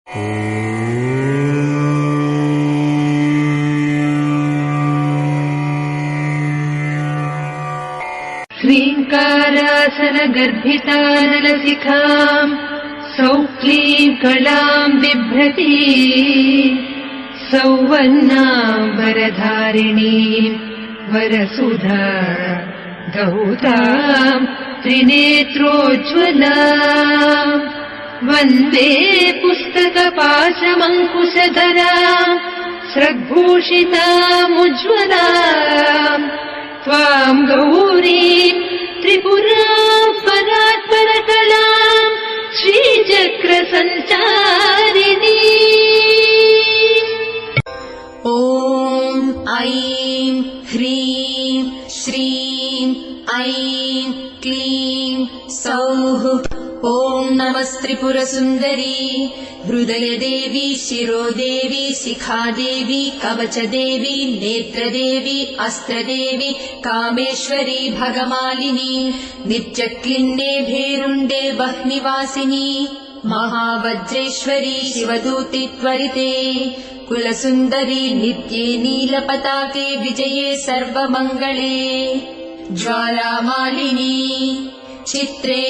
ह्रीङ्कारासनगर्भितानलशिखाम् सौक्लीम् कलाम् बिभ्रती सौवर्णाम् वरधारिणीम् वरसुधा गौताम् त्रिनेत्रोज्ज्वलाम् वन्दे पुस्तकपाशमङ्कुशधराम् स्रग्भूषितामुज्ज्वलाम् त्वाम् गौरीम् त्रिपुराम् परात्परकलाम् श्रीचक्रसञ्चारिणी। ॐ ऐं ह्रीं श्रीं ऐं क्लीं सौः। ॐ नमस्त्रिपुरसुन्दरी हृदयदेवी शिरोदेवी शिखादेवी कवचदेवी नेत्रदेवी अस्त्रदेवी कामेश्वरी भगमालिनी नित्यक्लिन्ने भेरुण्डे वह्निवासिनी महावज्रेश्वरी शिवदूति त्वरिते कुलसुन्दरी नित्ये नीलपताके विजये सर्वमङ्गले ज्वालामालिनी चित्रे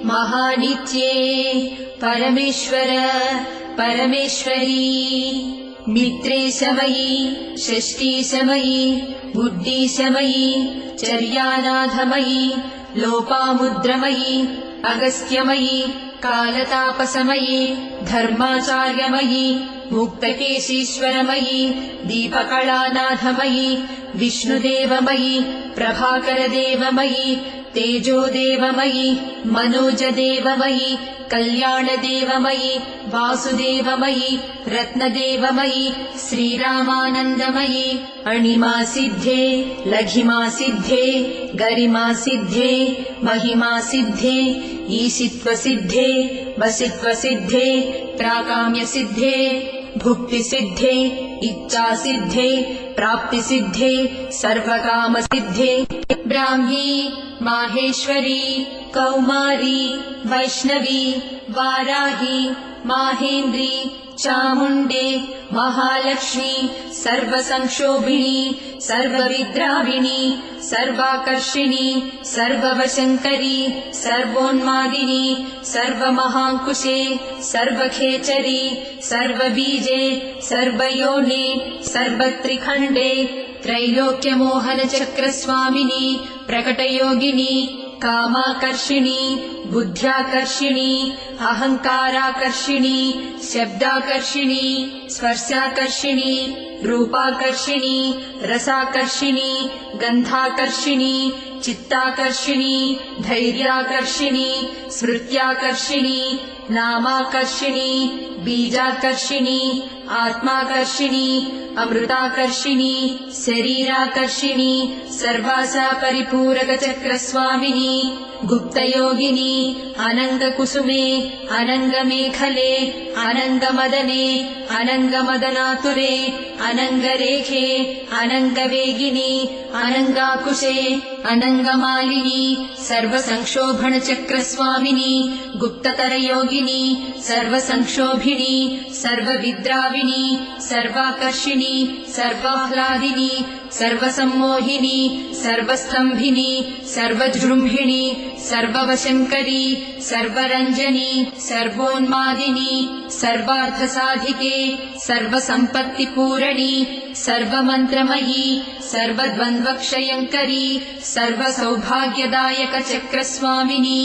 महानित्ये परमेश्वर परमेश्वरी मित्रे समयी षष्ठी समयी बुद्धि समयी चर्यानाथमयी लोपामुद्रमयी अगस्त्यमयी कालतापसमयी धर्माचार्यमयी मुक्तकेशीश्वरमयी दीपकलानाथमयी विष्णुदेवमयी प्रभाकरदेवमयी तेजोदेवमयी मनोजदेवमयी कल्याणदेवमयी वासुदेवमयी रत्नदेवमयी श्रीरामानन्दमयी अणिमासिद्धे लघिमासिद्धे गरिमासिद्धे महिमासिद्धे ईशित्वसिद्धे वसित्वसिद्धे प्राकाम्यसिद्धे भुक्तिसिद्धे इच्छासिद्धे प्राप्तिसिद्धे सर्वकामसिद्धे ब्राह्मी माहेश्वरी कौमारी वैष्णवी वाराही माहेन्द्री चामुण्डे महालक्ष्मी सर्वसंक्षोभिणी सर्वविद्राविणी सर्वाकर्षिणी सर्ववशङ्करी सर्वोन्मादिनी सर्वमहाङ्कुशे सर्वखेचरी सर्वबीजे सर्वयोने सर्वत्रिखण्डे त्रैलोक्यमोहनचक्रस्वामिनी प्रकटयोगिनी कामाकर्षिणी बुद्ध्याकर्षिणी अहङ्काराकर्षिणी शब्दाकर्षिणी स्पर्शाकर्षिणी रूपाकर्षिणी रसाकर्षिणी गन्धाकर्षिणी चित्ताकर्षिणी धैर्याकर्षिणी स्मृत्याकर्षिणी नामाकर्षिणी बीजाकर्षिणी आत्माकर्षिणी अमृताकर्षिणी शरीराकर्षिणी सर्वासा परिपूरकचक्रस्वामिनी गुप्तयोगिनी अनङ्गकुसुमे अनङ्गमेखले अनङ्गमदने अनङ्गमदनातुरे अनङ्गरेखे अनङ्गवेगिनी अनङ्गाकुशे अनङ्गमालिनी सर्वसंक्षोभणचक्रस्वामिनी गुप्ततरयोगिनी सर्वसंक्षोभिणी सर्वविद्राविणी सर्वाकर्षिणी सर्वाह्लादिनी सर्वसम्मोहिनी सर्वस्थम्भिनी सर्वजृम्भिणी सर्ववशङ्करी सर्वरञ्जनी सर्वोन्मादिनी सर्वार्थसाधिके सर्वसम्पत्तिपूरणी सर्वमन्त्रमयी सर्वद्वन्द्वक्षयङ्करी सर्वसौभाग्यदायकचक्रस्वामिनी